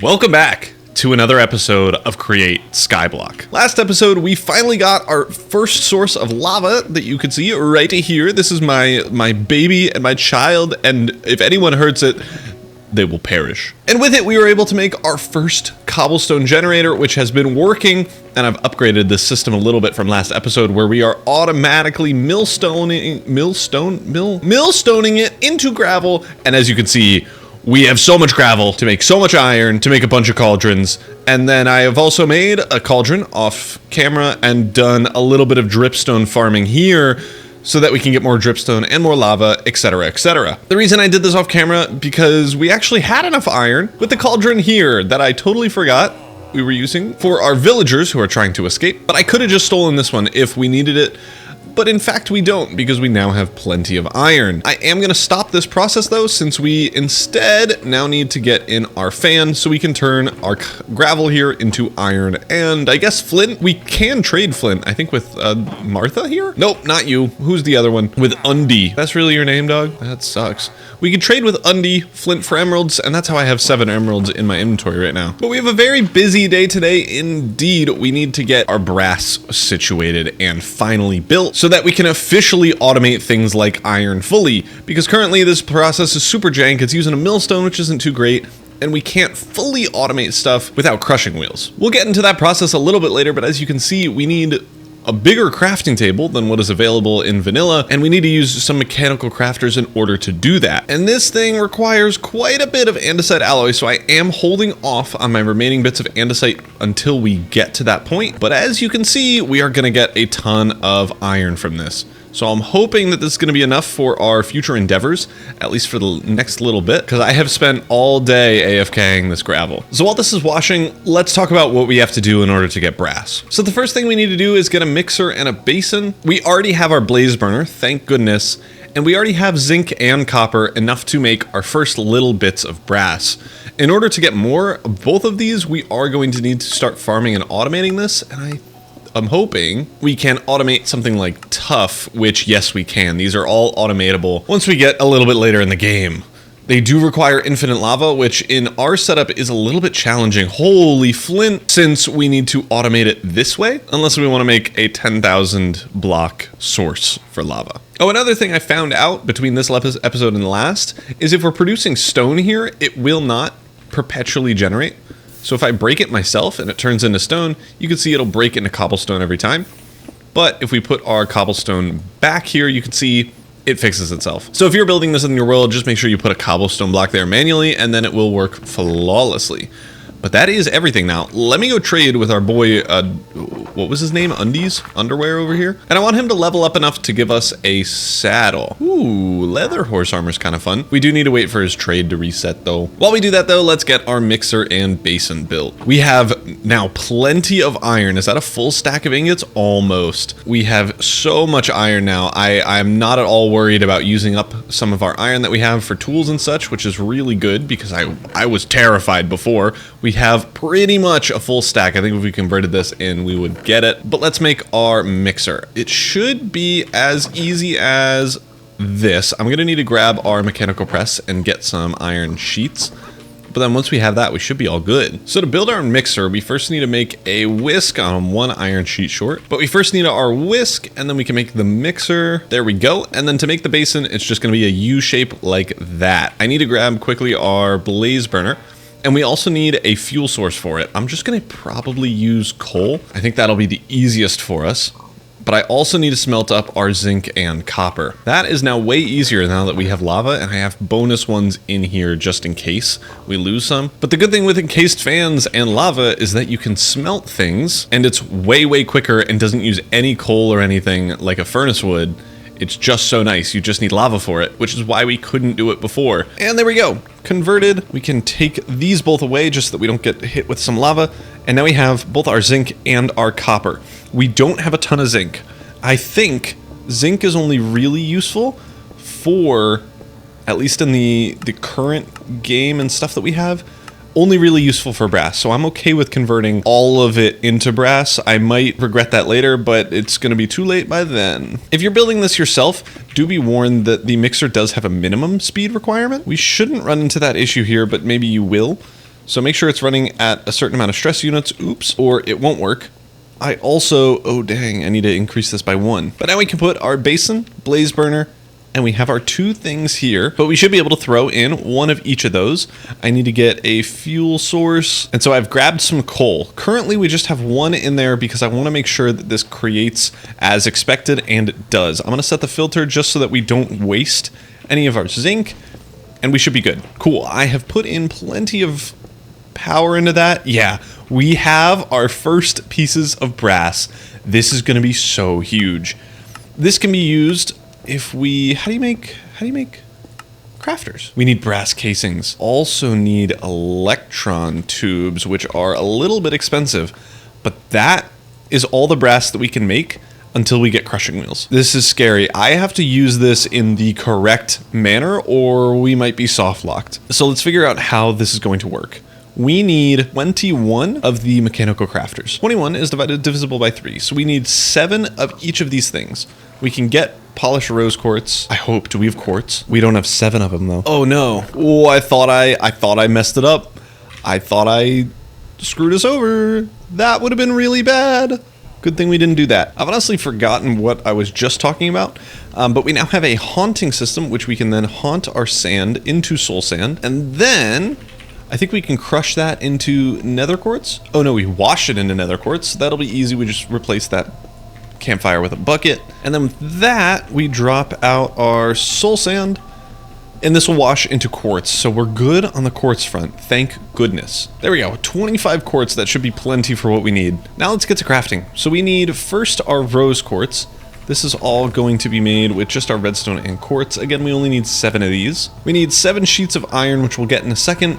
Welcome back to another episode of Create Skyblock. Last episode, we finally got our first source of lava that you can see right here. This is my baby and my child, and if anyone hurts it, they will perish. And with it, we were able to make our first cobblestone generator, which has been working, and I've upgraded this system a little bit from last episode, where we are automatically millstoning it into gravel, and as you can see, we have so much gravel to make so much iron to make a bunch of cauldrons. And then I have also made a cauldron off camera and done a little bit of dripstone farming here so that we can get more dripstone and more lava, etc, etc. The reason I did this off camera, because we actually had enough iron with the cauldron here that I totally forgot we were using for our villagers who are trying to escape. But I could have just stolen this one if we needed it. But in fact we don't, because we now have plenty of iron. I am going to stop this process though, since we instead now need to get in our fan so we can turn our gravel here into iron and I guess flint. We can trade flint, I think, with Martha here? Nope, not you. Who's the other one? With Undy. That's really your name, dog? That sucks. We can trade with Undy, flint for emeralds, and that's how I have 7 emeralds in my inventory right now. But we have a very busy day today indeed. We need to get our brass situated and finally built so that we can officially automate things like iron fully, because currently this process is super jank. It's using a millstone, which isn't too great, and we can't fully automate stuff without crushing wheels. We'll get into that process a little bit later, but as you can see, we need a bigger crafting table than what is available in vanilla, and we need to use some mechanical crafters in order to do that. And this thing requires quite a bit of andesite alloy, so I am holding off on my remaining bits of andesite until we get to that point. But as you can see, we are going to get a ton of iron from this. So I'm hoping that this is going to be enough for our future endeavors, at least for the next little bit, because I have spent all day AFKing this gravel. So while this is washing, let's talk about what we have to do in order to get brass. So the first thing we need to do is get a mixer and a basin. We already have our blaze burner, thank goodness, and we already have zinc and copper, enough to make our first little bits of brass. In order to get more of both of these, we are going to need to start farming and automating this, and I'm hoping we can automate something like tough, which yes, we can. These are all automatable once we get a little bit later in the game. They do require infinite lava, which in our setup is a little bit challenging. Holy flint, since we need to automate it this way, unless we want to make a 10,000 block source for lava. Oh, another thing I found out between this episode and the last is if we're producing stone here, it will not perpetually generate. So if I break it myself and it turns into stone, you can see it'll break into cobblestone every time. But if we put our cobblestone back here, you can see it fixes itself. So if you're building this in your world, just make sure you put a cobblestone block there manually, and then it will work flawlessly. But that is everything now. Let me go trade with our boy, what was his name? Undies? Underwear over here? And I want him to level up enough to give us a saddle. Ooh, leather horse armor is kind of fun. We do need to wait for his trade to reset though. While we do that though, let's get our mixer and basin built. We have now plenty of iron. Is that a full stack of ingots? Almost. We have so much iron now. I'm not at all worried about using up some of our iron that we have for tools and such, which is really good because I was terrified before. We have pretty much a full stack. I think if we converted this in, we would get it. But let's make our mixer. It should be as easy as this. I'm gonna need to grab our mechanical press and get some iron sheets. But then once we have that, we should be all good. So to build our mixer, we first need to make a whisk on 1 iron sheet short. But we first need our whisk, and then we can make the mixer. There we go. And then to make the basin, it's just gonna be a U shape like that. I need to grab quickly our blaze burner. And we also need a fuel source for it. I'm just gonna probably use coal. I think that'll be the easiest for us. But I also need to smelt up our zinc and copper. That is now way easier now that we have lava, and I have bonus ones in here just in case we lose some. But the good thing with encased fans and lava is that you can smelt things, and it's way, way quicker and doesn't use any coal or anything like a furnace would. It's just so nice. You just need lava for it, which is why we couldn't do it before. And there we go. Converted. We can take these both away just so that we don't get hit with some lava. And now we have both our zinc and our copper. We don't have a ton of zinc. I think zinc is only really useful for, at least in the current game and stuff that we have, only really useful for brass, so I'm okay with converting all of it into brass. I might regret that later, but it's going to be too late by then. If you're building this yourself, do be warned that the mixer does have a minimum speed requirement. We shouldn't run into that issue here, but maybe you will. So make sure it's running at a certain amount of stress units, oops, or it won't work. I also, oh dang, I need to increase this by 1. But now we can put our basin, blaze burner, and we have our 2 things here, but we should be able to throw in 1 of each of those. I need to get a fuel source, and so I've grabbed some coal. Currently, we just have 1 in there because I want to make sure that this creates as expected, and it does. I'm going to set the filter just so that we don't waste any of our zinc, and we should be good. Cool, I have put in plenty of power into that. Yeah, we have our first pieces of brass. This is going to be so huge. This can be used if we, how do you make crafters? We need brass casings. Also need electron tubes, which are a little bit expensive, but that is all the brass that we can make until we get crushing wheels. This is scary. I have to use this in the correct manner or we might be soft locked. So let's figure out how this is going to work. We need 21 of the mechanical crafters. 21 is divisible by 3, so we need 7 of each of these things. We can get polished rose quartz. I hope. Do we have quartz? We don't have 7 of them though. Oh no. Oh, I thought I messed it up. I thought I screwed us over. That would have been really bad. Good thing we didn't do that. I've honestly forgotten what I was just talking about, but we now have a haunting system, which we can then haunt our sand into soul sand, and then I think we can crush that into nether quartz. Oh no, we wash it into nether quartz. That'll be easy. We just replace that campfire with a bucket, and then with that we drop out our soul sand, and this will wash into quartz. So we're good on the quartz front, thank goodness. There we go, 25 quartz. That should be plenty for what we need. Now let's get to crafting. So we need first our rose quartz. This is all going to be made with just our redstone and quartz. Again, we only need 7 of these. We need 7 sheets of iron, which we'll get in a second.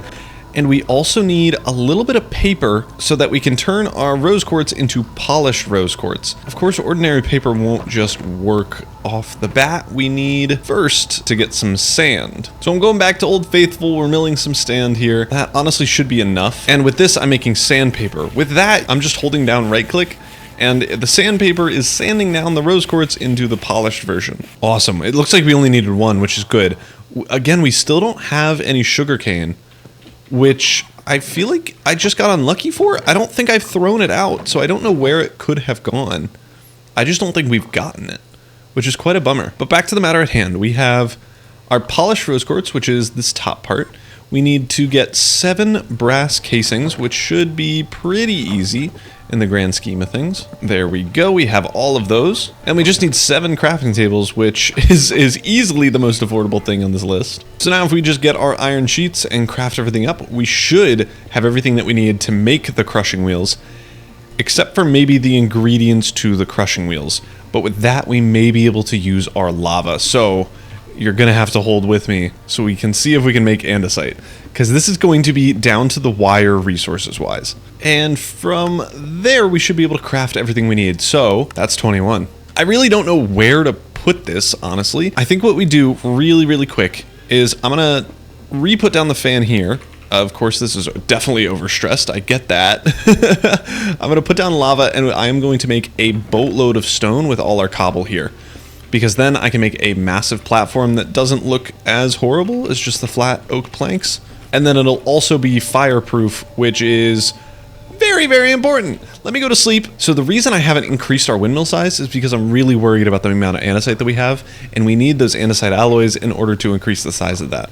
And we also need a little bit of paper so that we can turn our rose quartz into polished rose quartz. Of course, ordinary paper won't just work off the bat. We need first to get some sand. So I'm going back to Old Faithful. We're milling some sand here. That honestly should be enough. And with this, I'm making sandpaper. With that, I'm just holding down right click, and the sandpaper is sanding down the rose quartz into the polished version. Awesome. It looks like we only needed 1, which is good. Again, we still don't have any sugarcane, which I feel like I just got unlucky for. I don't think I've thrown it out, so I don't know where it could have gone. I just don't think we've gotten it, which is quite a bummer. But back to the matter at hand. We have our polished rose quartz, which is this top part. We need to get 7 brass casings, which should be pretty easy in the grand scheme of things. There we go, we have all of those. And we just need 7 crafting tables, which is easily the most affordable thing on this list. So now if we just get our iron sheets and craft everything up, we should have everything that we need to make the crushing wheels, except for maybe the ingredients to the crushing wheels. But with that, we may be able to use our lava. So you're gonna have to hold with me so we can see if we can make andesite, because this is going to be down to the wire resources wise. And from there, we should be able to craft everything we need. So that's 21. I really don't know where to put this, honestly. I think what we do really quick is I'm gonna re-put down the fan here. Of course, this is definitely overstressed. I get that. I'm gonna put down lava, and I am going to make a boatload of stone with all our cobble here, because then I can make a massive platform that doesn't look as horrible as just the flat oak planks. And then it'll also be fireproof, which is very important. Let me go to sleep. So the reason I haven't increased our windmill size is because I'm really worried about the amount of andesite that we have, and we need those andesite alloys in order to increase the size of that.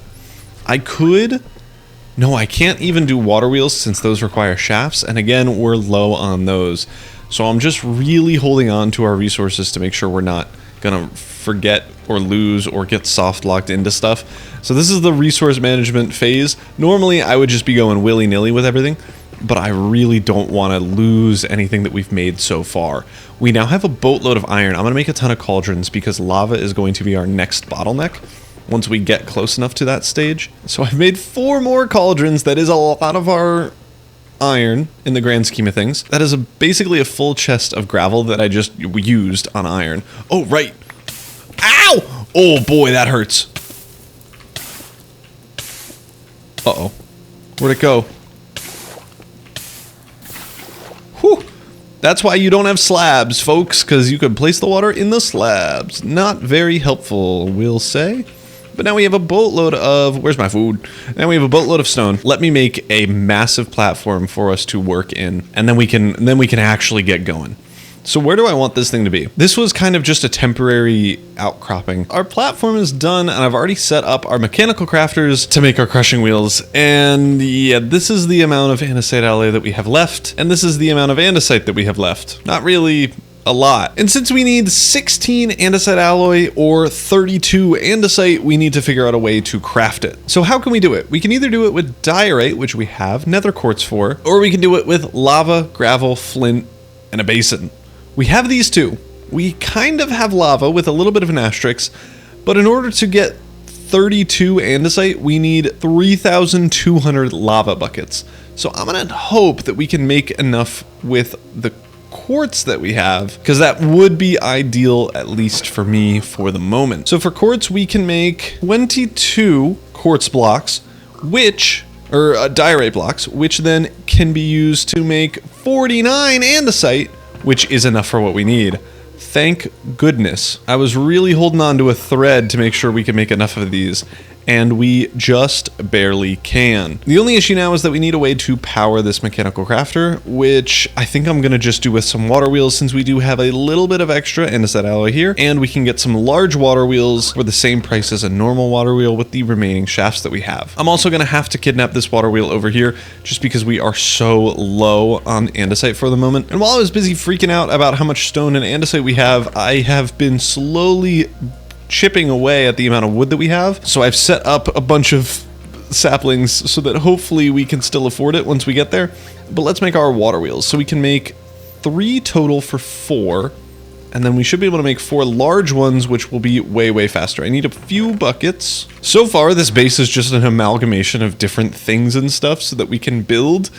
No, I can't even do water wheels since those require shafts, and again, we're low on those. So I'm just really holding on to our resources to make sure we're not gonna forget or lose or get soft locked into stuff. So this is the resource management phase. Normally I would just be going willy-nilly with everything, but I really don't want to lose anything that we've made so far. We now have a boatload of iron. I'm gonna make a ton of cauldrons because lava is going to be our next bottleneck once we get close enough to that stage. So I've made 4 more cauldrons. That is a lot of our iron in the grand scheme of things. That is basically a full chest of gravel that I just used on iron. Oh, right. Ow! Oh boy, that hurts. Uh-oh. Where'd it go? Whew. That's why you don't have slabs, folks, because you could place the water in the slabs. Not very helpful, we'll say. But now we have a boatload of, where's my food? Now we have a boatload of stone. Let me make a massive platform for us to work in, and then we can actually get going. So where do I want this thing to be? This was kind of just a temporary outcropping. Our platform is done, and I've already set up our mechanical crafters to make our crushing wheels. And yeah, this is the amount of andesite alloy that we have left, and this is the amount of andesite that we have left. Not really a lot. And since we need 16 andesite alloy or 32 andesite, we need to figure out a way to craft it. So how can we do it? We can either do it with diorite, which we have nether quartz for, or we can do it with lava, gravel, flint, and a basin. We have these two. We kind of have lava with a little bit of an asterisk, but in order to get 32 andesite, we need 3,200 lava buckets. So I'm gonna hope that we can make enough with the quartz that we have, because that would be ideal, at least for me, for the moment. So for quartz, we can make 22 quartz blocks, diorite blocks, which then can be used to make 49 andesite, which is enough for what we need. Thank goodness. I was really holding on to a thread to make sure we could make enough of these, and we just barely can. The only issue now is that we need a way to power this mechanical crafter, which I think I'm gonna just do with some water wheels, since we do have a little bit of extra andesite alloy here, and we can get some large water wheels for the same price as a normal water wheel with the remaining shafts that we have. I'm also gonna have to kidnap this water wheel over here, just because we are so low on andesite for the moment. And while I was busy freaking out about how much stone and andesite we have, I have been slowly chipping away at the amount of wood that we have. So I've set up a bunch of saplings so that hopefully we can still afford it once we get there. But let's make our water wheels. So we can make 3 total for 4, and then we should be able to make 4 large ones, which will be way, way faster. I need a few buckets. So far, this base is just an amalgamation of different things and stuff so that we can build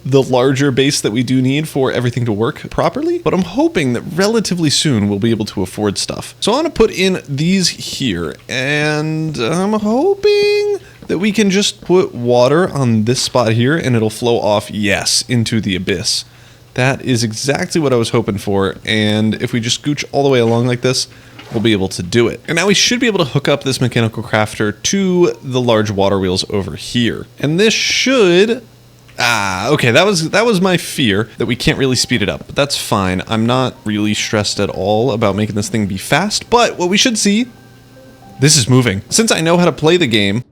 the larger base that we do need for everything to work properly, but I'm hoping that relatively soon we'll be able to afford stuff. So I want to put in these here, and I'm hoping that we can just put water on this spot here and it'll flow off, yes, into the abyss. That is exactly what I was hoping for, and if we just scooch all the way along like this, we'll be able to do it. And now we should be able to hook up this mechanical crafter to the large water wheels over here. And this should... okay, that was my fear, that we can't really speed it up, but that's fine. I'm not really stressed at all about making this thing be fast, but what we should see, this is moving. Since I know how to play the game,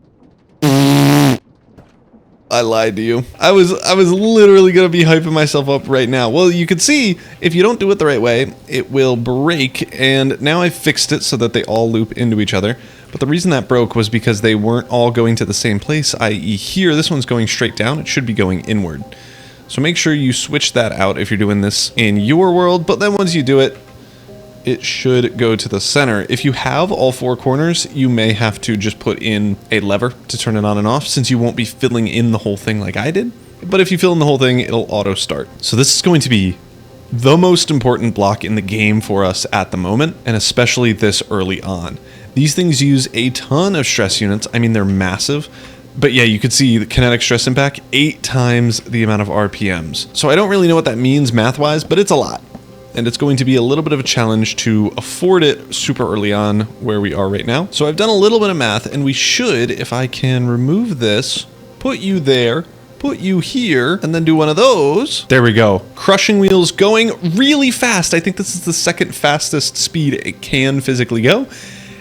I lied to you. I was literally gonna be hyping myself up right now. Well, you can see, if you don't do it the right way, it will break, and now I've fixed it so that they all loop into each other. But the reason that broke was because they weren't all going to the same place, i.e. here, this one's going straight down, it should be going inward. So make sure you switch that out if you're doing this in your world, but then once you do it, it should go to the center. If you have all 4 corners, you may have to just put in a lever to turn it on and off, since you won't be filling in the whole thing like I did. But if you fill in the whole thing, it'll auto start. So this is going to be the most important block in the game for us at the moment, and especially this early on. These things use a ton of stress units. I mean, they're massive. But yeah, you could see the kinetic stress impact 8 times the amount of RPMs. So I don't really know what that means math-wise, but it's a lot. And it's going to be a little bit of a challenge to afford it super early on where we are right now. So I've done a little bit of math, and we should, if I can remove this, put you there, put you here, and then do one of those. There we go. Crushing wheels going really fast. I think this is the second fastest speed it can physically go.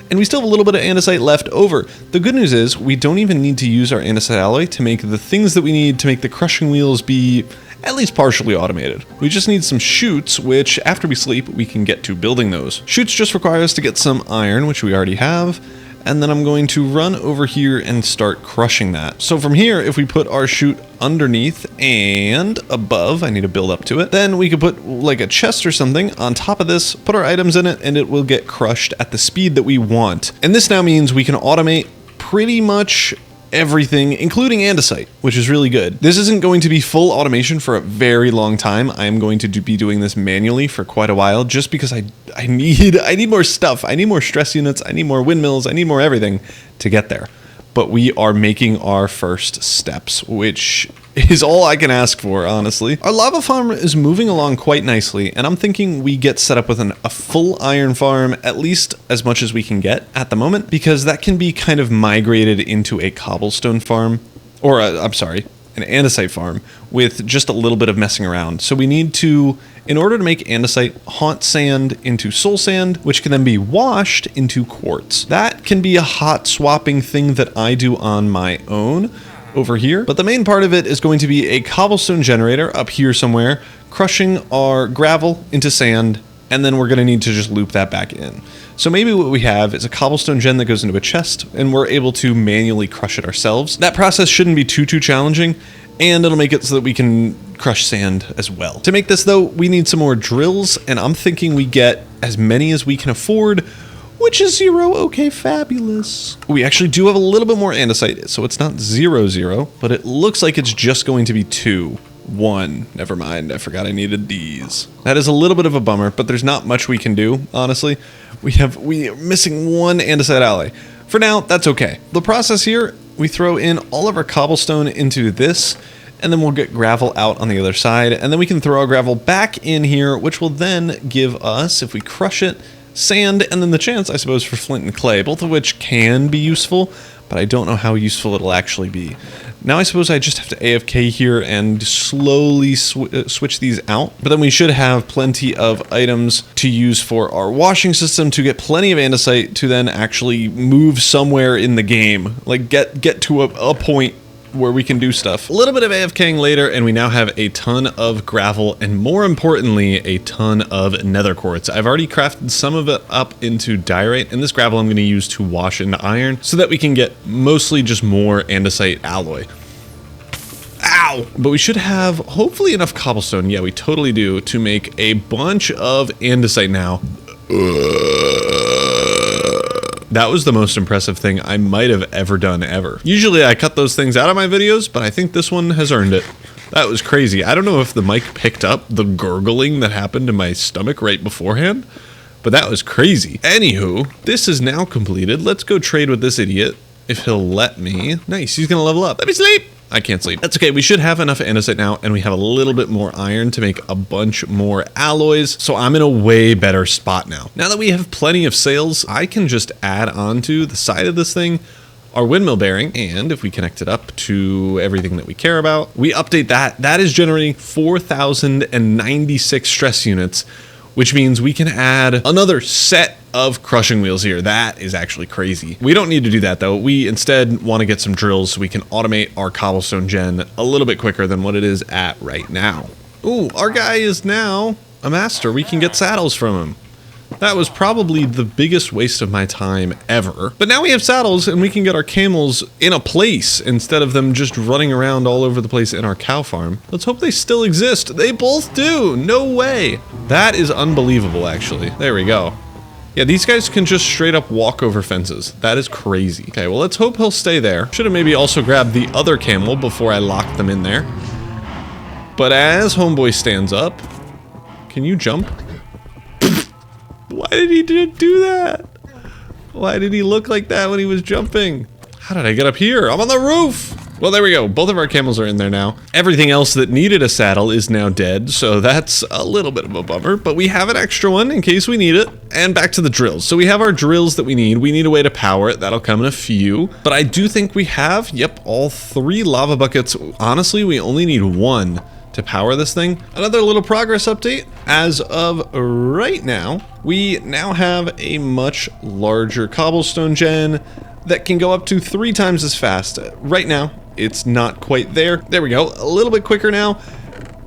And we still have a little bit of andesite left over. The good news is we don't even need to use our andesite alloy to make the things that we need to make the crushing wheels be at least partially automated. We just need some chutes, which after we sleep, we can get to building those. Chutes just require us to get some iron, which we already have, and then I'm going to run over here and start crushing that. So from here, if we put our chute underneath and above, I need to build up to it, then we could put like a chest or something on top of this, put our items in it, and it will get crushed at the speed that we want. And this now means we can automate pretty much everything, including andesite, which is really good. This isn't going to be full automation for a very long time. I am going to be doing this manually for quite a while, just because I need more stuff. I need more stress units. I need more windmills. I need more everything to get there. But we are making our first steps, which is all I can ask for, honestly. Our lava farm is moving along quite nicely, and I'm thinking we get set up with a full iron farm, at least as much as we can get at the moment, because that can be kind of migrated into a cobblestone farm, or I'm sorry, an andesite farm with just a little bit of messing around. So we need to, in order to make andesite, haunt sand into soul sand, which can then be washed into quartz. That can be a hot swapping thing that I do on my own over here. But the main part of it is going to be a cobblestone generator up here somewhere, crushing our gravel into sand, and then we're going to need to just loop that back in. So maybe what we have is a cobblestone gen that goes into a chest, and we're able to manually crush it ourselves. That process shouldn't be too challenging, and it'll make it so that we can crush sand as well. To make this though, we need some more drills, and I'm thinking we get as many as we can afford, which is 0. Okay, fabulous. We actually do have a little bit more andesite, so it's not 0, but it looks like it's just going to be 2. 1. Never mind, I forgot I needed these. That is a little bit of a bummer, but there's not much we can do, honestly. We are missing 1 andesite alloy. For now, that's okay. The process here, we throw in all of our cobblestone into this, and then we'll get gravel out on the other side, and then we can throw our gravel back in here, which will then give us, if we crush it, sand, and then the chance, I suppose, for flint and clay, both of which can be useful, but I don't know how useful it'll actually be. Now I suppose I just have to AFK here and slowly switch these out, but then we should have plenty of items to use for our washing system to get plenty of andesite to then actually move somewhere in the game, like get to a point where we can do stuff. A little bit of AFKing later, and we now have a ton of gravel, and more importantly, a ton of nether quartz. I've already crafted some of it up into diorite, and this gravel I'm going to use to wash into iron so that we can get mostly just more andesite alloy. Ow! But we should have hopefully enough cobblestone, yeah we totally do, to make a bunch of andesite now. That was the most impressive thing I might have ever done ever. Usually I cut those things out of my videos, but I think this one has earned it. That was crazy. I don't know if the mic picked up the gurgling that happened in my stomach right beforehand, but that was crazy. Anywho, this is now completed. Let's go trade with this idiot, if he'll let me. Nice, he's gonna level up. Let me sleep! I can't sleep. That's okay, we should have enough andesite now, and we have a little bit more iron to make a bunch more alloys, so I'm in a way better spot now. Now that we have plenty of sails, I can just add onto the side of this thing our windmill bearing, and if we connect it up to everything that we care about, we update that. That is generating 4,096 stress units, which means we can add another set of crushing wheels here. That is actually crazy. We don't need to do that though. We instead want to get some drills so we can automate our cobblestone gen a little bit quicker than what it is at right now. Ooh, our guy is now a master. We can get saddles from him. That was probably the biggest waste of my time ever. But now we have saddles and we can get our camels in a place instead of them just running around all over the place in our cow farm. Let's hope they still exist. They both do. No way. That is unbelievable, actually. There we go. Yeah, these guys can just straight up walk over fences. That is crazy. Okay, well, let's hope he'll stay there. Should have maybe also grabbed the other camel before I locked them in there. But as homeboy stands up, can you jump? Why did he do that? Why did he look like that when he was jumping? How did I get up here? I'm on the roof! Well, there we go. Both of our camels are in there now. Everything else that needed a saddle is now dead, so that's a little bit of a bummer, but we have an extra one in case we need it. And back to the drills. So we have our drills that we need. We need a way to power it. That'll come in a few. But I do think we have, yep, all 3 lava buckets. Honestly, we only need 1 to power this thing. Another little progress update. As of right now, we now have a much larger cobblestone gen that can go up to 3 times as fast. Right now, it's not quite there. There we go, a little bit quicker now.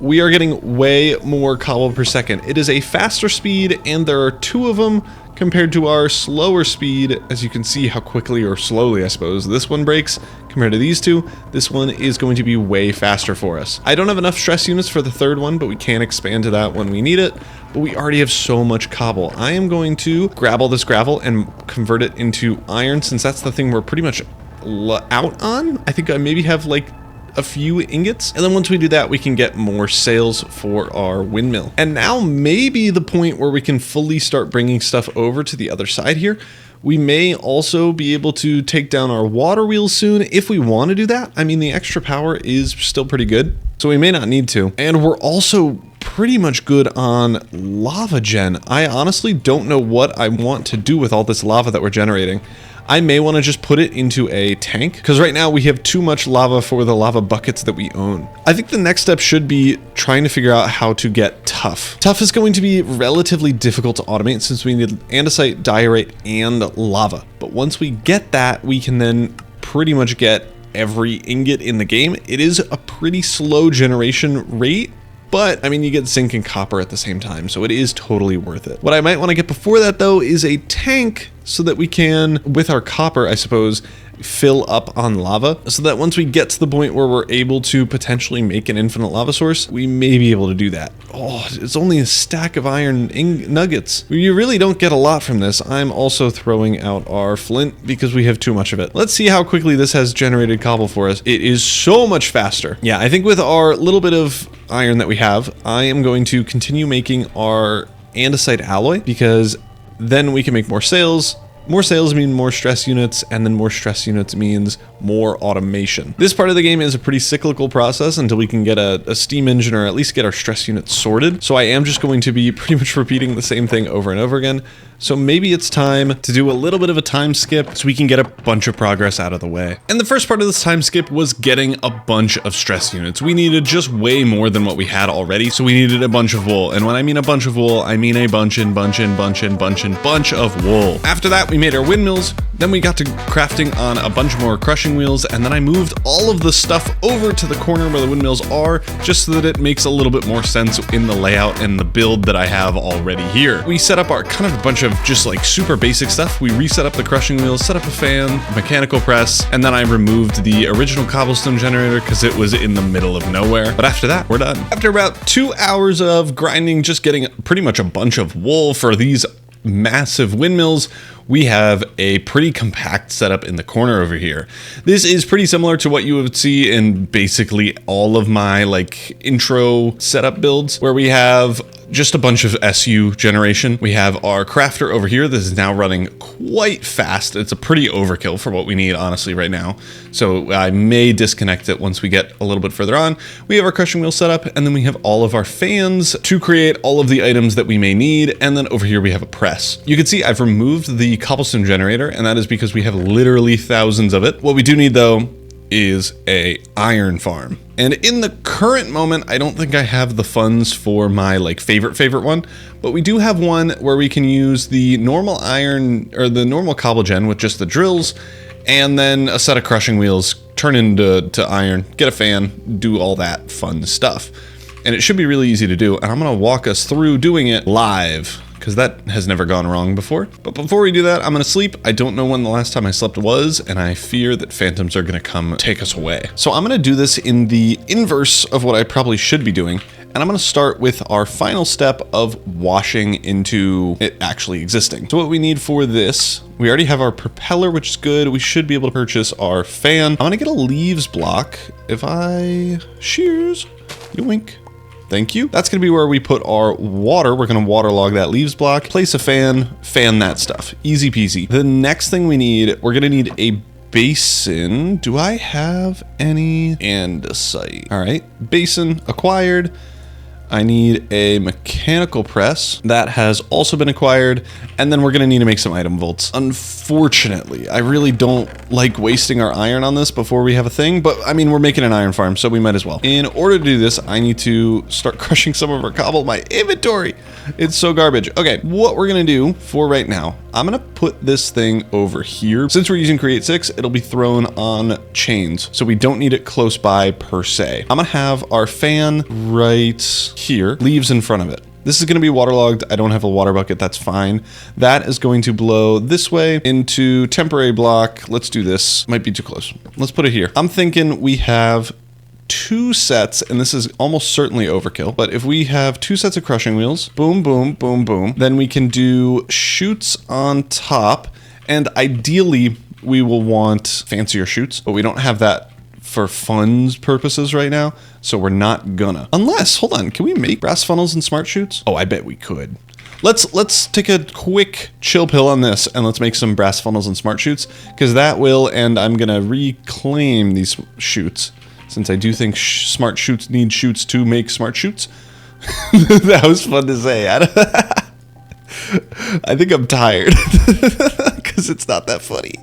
We are getting way more cobble per second. It is a faster speed, and there are 2 of them compared to our slower speed. As you can see how quickly, or slowly I suppose, this one breaks compared to these 2. This one is going to be way faster for us. I don't have enough stress units for the 3rd one, but we can expand to that when we need it. But we already have so much cobble. I am going to grab all this gravel and convert it into iron, since that's the thing we're pretty much out on. I think I maybe have like a few ingots, and then once we do that, we can get more sails for our windmill. And now maybe the point where we can fully start bringing stuff over to the other side here. We may also be able to take down our water wheels soon if we want to do that. I mean, the extra power is still pretty good, so we may not need to. And we're also pretty much good on lava gen. I honestly don't know what I want to do with all this lava that we're generating. I may want to just put it into a tank, because right now we have too much lava for the lava buckets that we own. I think the next step should be trying to figure out how to get tough. Tough is going to be relatively difficult to automate since we need andesite, diorite, and lava. But once we get that, we can then pretty much get every ingot in the game. It is a pretty slow generation rate, but I mean, you get zinc and copper at the same time, so it is totally worth it. What I might want to get before that though is a tank so that we can, with our copper, I suppose, fill up on lava, so that once we get to the point where we're able to potentially make an infinite lava source, we may be able to do that. Oh, it's only a stack of iron nuggets. You really don't get a lot from this. I'm also throwing out our flint because we have too much of it. Let's see how quickly this has generated cobble for us. It is so much faster. Yeah, I think with our little bit of iron that we have, I am going to continue making our andesite alloy, because then we can make more sails. More sails mean more stress units, and then more stress units means more automation. This part of the game is a pretty cyclical process until we can get a steam engine, or at least get our stress units sorted. So I am just going to be pretty much repeating the same thing over and over again. So maybe it's time to do a little bit of a time skip so we can get a bunch of progress out of the way. And the first part of this time skip was getting a bunch of stress units. We needed just way more than what we had already, so we needed a bunch of wool. And when I mean a bunch of wool, I mean a bunch of wool. After that, we made our windmills. Then we got to crafting on a bunch more crushing wheels, and then I moved all of the stuff over to the corner where the windmills are, just so that it makes a little bit more sense in the layout and the build that I have already here. We set up our kind of a bunch of just like super basic stuff. We reset up the crushing wheels, set up a fan, mechanical press, and then I removed the original cobblestone generator because it was in the middle of nowhere. But after that, we're done. After about 2 hours of grinding, just getting pretty much a bunch of wool for these massive windmills, we have a pretty compact setup in the corner over here. This is pretty similar to what you would see in basically all of my like intro setup builds, where we have just a bunch of SU generation. We have our crafter over here. This is now running quite fast. It's a pretty overkill for what we need, honestly, right now. So I may disconnect it once we get a little bit further on. We have our crushing wheel set up, and then we have all of our fans to create all of the items that we may need. And then over here we have a press. You can see I've removed the cobblestone generator, and that is because we have literally thousands of it. What we do need though is a iron farm. And in the current moment, I don't think I have the funds for my like favorite one, but we do have one where we can use the normal iron, or the normal cobble gen with just the drills, and then a set of crushing wheels, turn into iron, get a fan, do all that fun stuff. And it should be really easy to do, and I'm gonna walk us through doing it live, because that has never gone wrong before. But before we do that, I'm gonna sleep. I don't know when the last time I slept was, and I fear that phantoms are gonna come take us away. So I'm gonna do this in the inverse of what I probably should be doing. And I'm gonna start with our final step of washing into it actually existing. So what we need for this, we already have our propeller, which is good. We should be able to purchase our fan. I'm gonna get a leaves block. If I, shears, yoink. Thank you. That's gonna be where we put our water. We're gonna waterlog that leaves block, place a fan, fan that stuff. Easy peasy. The next thing we need, we're gonna need a basin. Do I have any andesite? All right, basin acquired. I need a mechanical press. That has also been acquired. And then we're gonna need to make some item vaults. Unfortunately, I really don't like wasting our iron on this before we have a thing, but I mean, we're making an iron farm, so we might as well. In order to do this, I need to start crushing some of our cobble. My inventory, it's so garbage. Okay, what we're gonna do for right now, I'm gonna put this thing over here. Since we're using Create 6, it'll be thrown on chains, so we don't need it close by per se. I'm gonna have our fan right here, leaves in front of it. This is going to be waterlogged. I don't have a water bucket. That's fine. That is going to blow this way into temporary block. Let's do this. Might be too close. Let's put it here. I'm thinking we have 2 sets, and this is almost certainly overkill, but if we have 2 sets of crushing wheels, boom, boom, boom, boom, then we can do chutes on top, and ideally we will want fancier chutes, but we don't have that for funds purposes right now, so we're not gonna. Unless, hold on, can we make brass funnels and smart chutes? Oh, I bet we could. let's take a quick chill pill on this, and let's make some brass funnels and smart chutes, because that will, and I'm gonna reclaim these chutes, since I do think smart chutes need chutes to make smart chutes. That was fun to say. I think I'm tired because it's not that funny.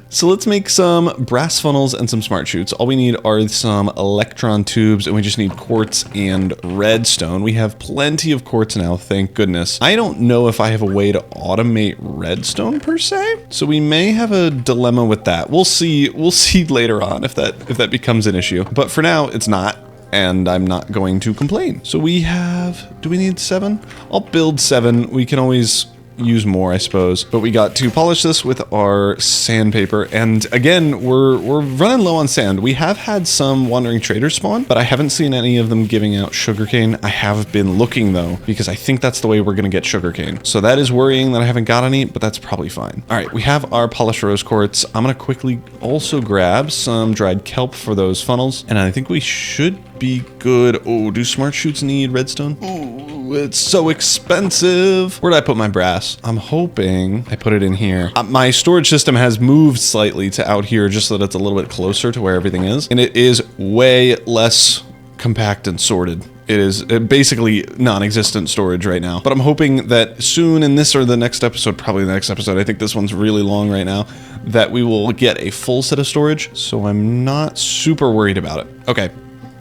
So let's make some brass funnels and some smart chutes. All we need are some electron tubes, and we just need quartz and redstone. We have plenty of quartz now, thank goodness. I don't know if I have a way to automate redstone per se, so we may have a dilemma with that. We'll see later on if that becomes an issue. But for now, it's not. And I'm not going to complain. So we have, do we need 7? I'll build 7. We can always use more, I suppose. But we got to polish this with our sandpaper. And again, we're running low on sand. We have had some wandering traders spawn, but I haven't seen any of them giving out sugarcane. I have been looking though, because I think that's the way we're gonna get sugarcane. So that is worrying that I haven't got any, but that's probably fine. All right, we have our polished rose quartz. I'm gonna quickly also grab some dried kelp for those funnels. And I think we should be good. Oh, do smart chutes need redstone? Ooh, it's so expensive. Where did I put my brass? I'm hoping I put it in here. My storage system has moved slightly to out here just so that it's a little bit closer to where everything is. And it is way less compact and sorted. It is basically non-existent storage right now. But I'm hoping that soon in this or the next episode, probably the next episode, I think this one's really long right now, that we will get a full set of storage. So I'm not super worried about it. Okay.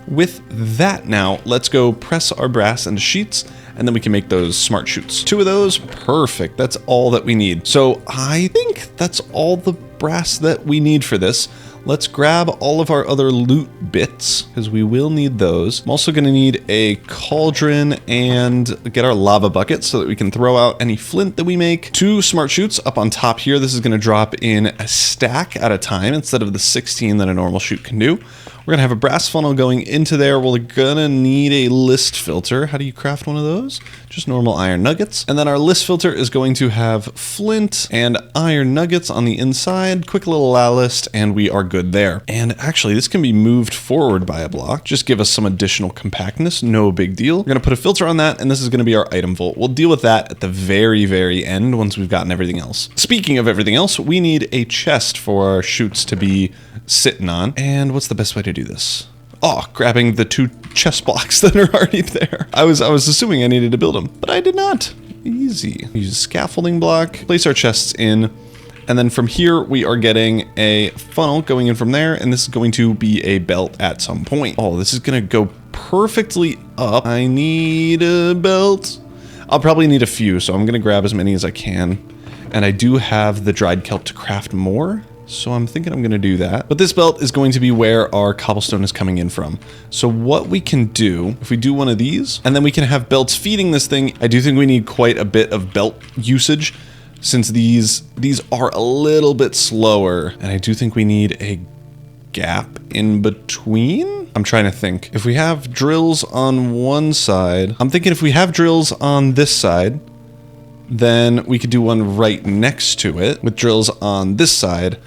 With that now, let's go press our brass into sheets, and then we can make those smart chutes. 2 of those, perfect. That's all that we need. So I think that's all the brass that we need for this. Let's grab all of our other loot bits, because we will need those. I'm also gonna need a cauldron and get our lava bucket so that we can throw out any flint that we make. 2 smart chutes up on top here. This is gonna drop in a stack at a time instead of the 16 that a normal chute can do. We're gonna have a brass funnel going into there. We're gonna need a list filter. How do you craft one of those? Just normal iron nuggets. And then our list filter is going to have flint and iron nuggets on the inside. Quick little list, and we are good there. And actually, this can be moved forward by a block. Just give us some additional compactness. No big deal. We're gonna put a filter on that, and this is gonna be our item vault. We'll deal with that at the very, very end once we've gotten everything else. Speaking of everything else, we need a chest for our chutes to be sitting on. And what's the best way to do this? Oh, grabbing the 2 chest blocks that are already there. I was assuming I needed to build them, but I did not. Easy. Use a scaffolding block, place our chests in, and then from here we are getting a funnel going in from there, and this is going to be a belt at some point. Oh, this is gonna go perfectly up. I need a belt. I'll probably need a few, so I'm gonna grab as many as I can. And I do have the dried kelp to craft more, so I'm thinking I'm gonna do that. But this belt is going to be where our cobblestone is coming in from. So what we can do, if we do one of these, and then we can have belts feeding this thing. I do think we need quite a bit of belt usage, since these are a little bit slower. And I do think we need a gap in between. I'm trying to think. If we have drills on one side, I'm thinking if we have drills on this side, then we could do one right next to it with drills on this side,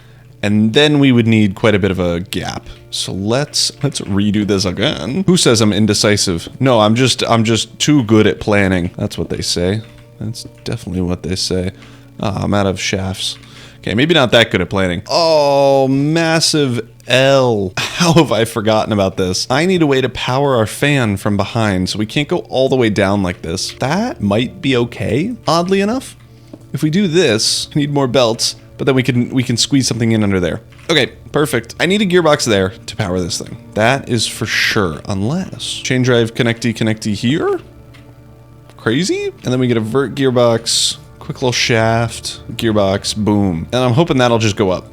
and then we would need quite a bit of a gap. So let's redo this again. Who says I'm indecisive? No, I'm just too good at planning. That's what they say. That's definitely what they say. I'm out of shafts. Okay, maybe not that good at planning. Oh, massive L. How have I forgotten about this? I need a way to power our fan from behind, so we can't go all the way down like this. That might be okay, oddly enough. If we do this, we need more belts, but then we can squeeze something in under there. Okay, perfect. I need a gearbox there to power this thing. That is for sure, unless chain drive connecty here. Crazy. And then we get a vert gearbox, quick little shaft, gearbox, boom. And I'm hoping that'll just go up.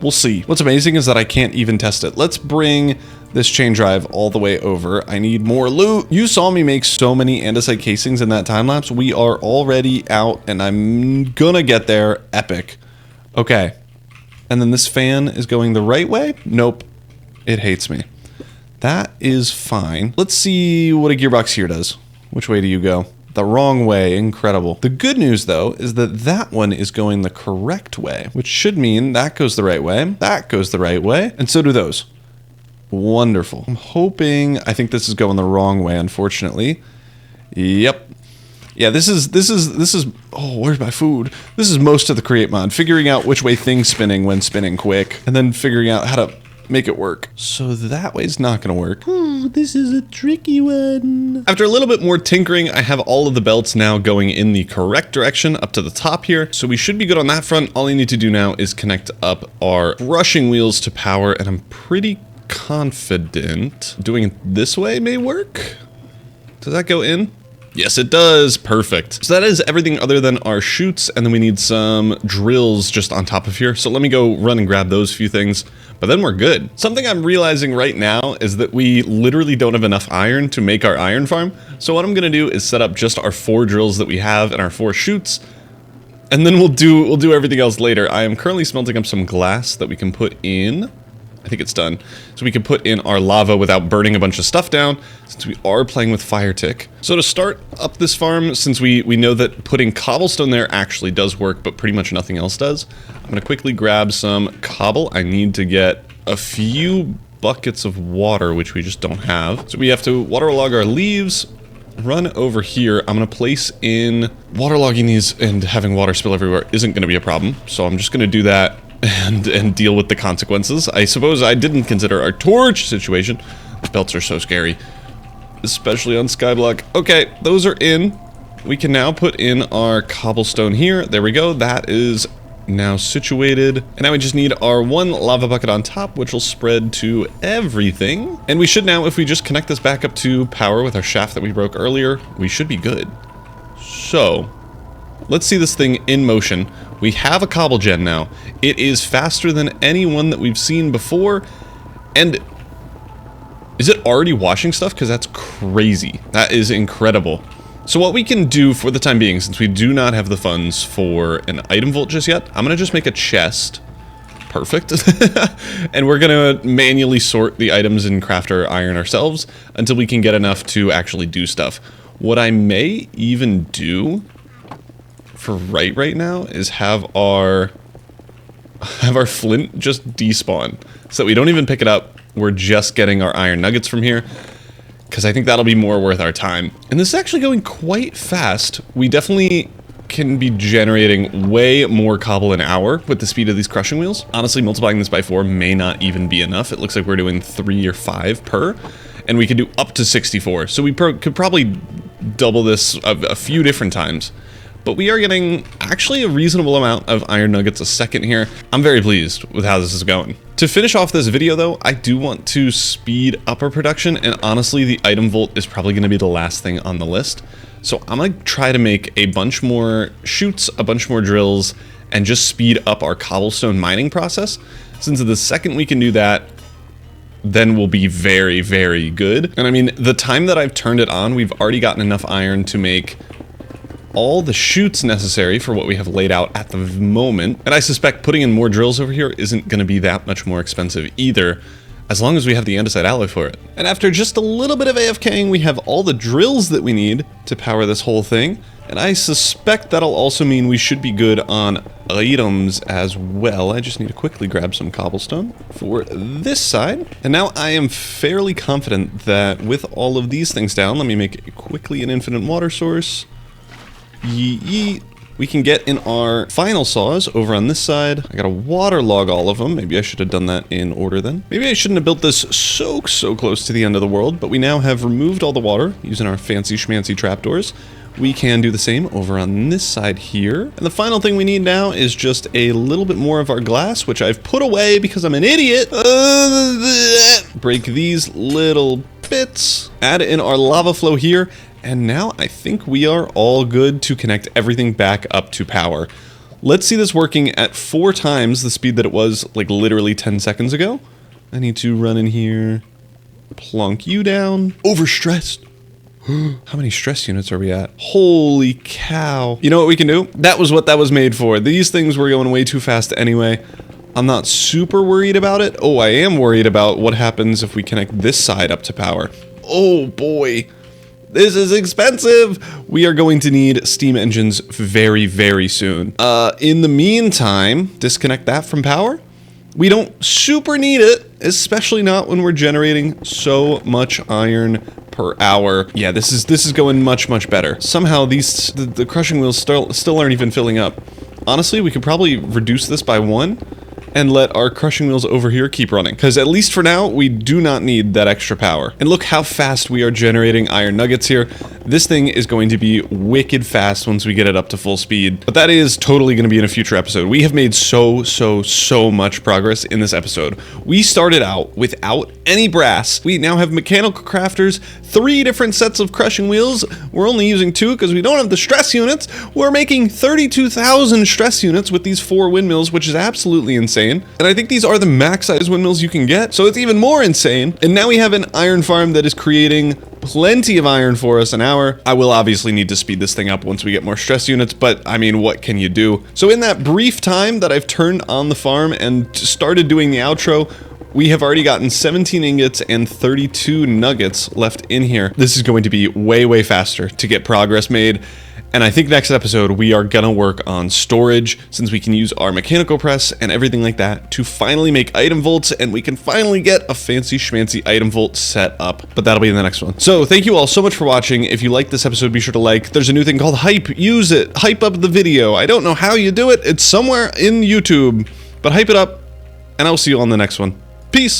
We'll see. What's amazing is that I can't even test it. Let's bring this chain drive all the way over. I need more loot. You saw me make so many andesite casings in that time lapse. We are already out, and I'm gonna get there. Epic. Okay. And then this fan is going the right way? Nope. It hates me. That is fine. Let's see what a gearbox here does. Which way do you go? The wrong way. Incredible. The good news, though, is that that one is going the correct way, which should mean that goes the right way, that goes the right way, and so do those. Wonderful. I'm hoping... I think this is going the wrong way, unfortunately. Yep. Yeah, this is, oh, where's my food? This is most of the create mod, figuring out which way things spinning when spinning quick, and then figuring out how to make it work. So that way's not gonna work. This is a tricky one. After a little bit more tinkering, I have all of the belts now going in the correct direction up to the top here. So we should be good on that front. All you need to do now is connect up our brushing wheels to power, and I'm pretty confident doing it this way may work. Does that go in? Yes, it does. Perfect. So that is everything other than our chutes, and then we need some drills just on top of here. So let me go run and grab those few things, but then we're good. Something I'm realizing right now is that we literally don't have enough iron to make our iron farm. So what I'm gonna do is set up just our 4 drills that we have and our 4 chutes, and then we'll do everything else later. I am currently smelting up some glass that we can put in. I think it's done. So we can put in our lava without burning a bunch of stuff down, since we are playing with fire tick. So to start up this farm, since we know that putting cobblestone there actually does work, but pretty much nothing else does, I'm gonna quickly grab some cobble. I need to get a few buckets of water, which we just don't have. So we have to waterlog our leaves, run over here. I'm gonna place in waterlogging these, and having water spill everywhere isn't gonna be a problem. So I'm just gonna do that and deal with the consequences. I suppose I didn't consider our torch situation. The belts are so scary, especially on Skyblock. Okay, those are in. We can now put in our cobblestone here. There we go. That is now situated. And now we just need our 1 lava bucket on top, which will spread to everything. And we should now, if we just connect this back up to power with our shaft that we broke earlier, we should be good. So let's see this thing in motion. We have a cobble gen now. It is faster than any one that we've seen before. And is it already washing stuff? Because that's crazy. That is incredible. So what we can do for the time being, since we do not have the funds for an item vault just yet, I'm going to just make a chest. Perfect. And we're going to manually sort the items and craft our iron ourselves until we can get enough to actually do stuff. What I may even do for right now is have our flint just despawn, so that we don't even pick it up. We're just getting our iron nuggets from here, because I think that'll be more worth our time. And this is actually going quite fast. We definitely can be generating way more cobble an hour with the speed of these crushing wheels. Honestly, multiplying this by 4 may not even be enough. It looks like we're doing 3 or 5 per, and we could do up to 64. So we could probably double this a few different times. But we are getting actually a reasonable amount of iron nuggets a second here. I'm very pleased with how this is going. To finish off this video though, I do want to speed up our production, and honestly the item vault is probably going to be the last thing on the list. So I'm going to try to make a bunch more chutes, a bunch more drills, and just speed up our cobblestone mining process. Since the second we can do that, then we'll be very, very good. And I mean, the time that I've turned it on, we've already gotten enough iron to make all the chutes necessary for what we have laid out at the moment. And I suspect putting in more drills over here isn't going to be that much more expensive either, as long as we have the andesite alloy for it. And after just a little bit of AFKing, we have all the drills that we need to power this whole thing. And I suspect that'll also mean we should be good on items as well. I just need to quickly grab some cobblestone for this side. And now I am fairly confident that with all of these things down, let me make quickly an infinite water source. Yeet. We can get in our final saws over on this side. I gotta waterlog all of them. Maybe I should have done that in order then. Maybe I shouldn't have built this so close to the end of the world, but we now have removed all the water using our fancy schmancy trapdoors. We can do the same over on this side here. And the final thing we need now is just a little bit more of our glass, which I've put away because I'm an idiot. Break these little bits. Add in our lava flow here. And now I think we are all good to connect everything back up to power. Let's see this working at 4 times the speed that it was like literally 10 seconds ago. I need to run in here, plunk you down. Overstressed. How many stress units are we at? Holy cow. You know what we can do? That was what that was made for. These things were going way too fast anyway. I'm not super worried about it. Oh, I am worried about what happens if we connect this side up to power. Oh boy. This is expensive. We are going to need steam engines very, very soon. In the meantime, disconnect that from power. We don't super need it, especially not when we're generating so much iron per hour. Yeah, this is going much better. Somehow the crushing wheels still aren't even filling up. Honestly, we could probably reduce this by 1 and let our crushing wheels over here keep running. Because at least for now, we do not need that extra power. And look how fast we are generating iron nuggets here. This thing is going to be wicked fast once we get it up to full speed. But that is totally going to be in a future episode. We have made so much progress in this episode. We started out without any brass. We now have mechanical crafters, 3 different sets of crushing wheels. We're only using 2 because we don't have the stress units. We're making 32,000 stress units with these 4 windmills, which is absolutely insane. And I think these are the max size windmills you can get, so it's even more insane. And now we have an iron farm that is creating plenty of iron for us an hour. I will obviously need to speed this thing up once we get more stress units, but I mean, what can you do? So in that brief time that I've turned on the farm and started doing the outro, we have already gotten 17 ingots and 32 nuggets left in here. This is going to be way faster to get progress made. And I think next episode, we are gonna work on storage, since we can use our mechanical press and everything like that to finally make item vaults, and we can finally get a fancy schmancy item vault set up. But that'll be in the next one. So thank you all so much for watching. If you liked this episode, be sure to like. There's a new thing called hype. Use it. Hype up the video. I don't know how you do it. It's somewhere in YouTube. But hype it up, and I will see you on the next one. Peace.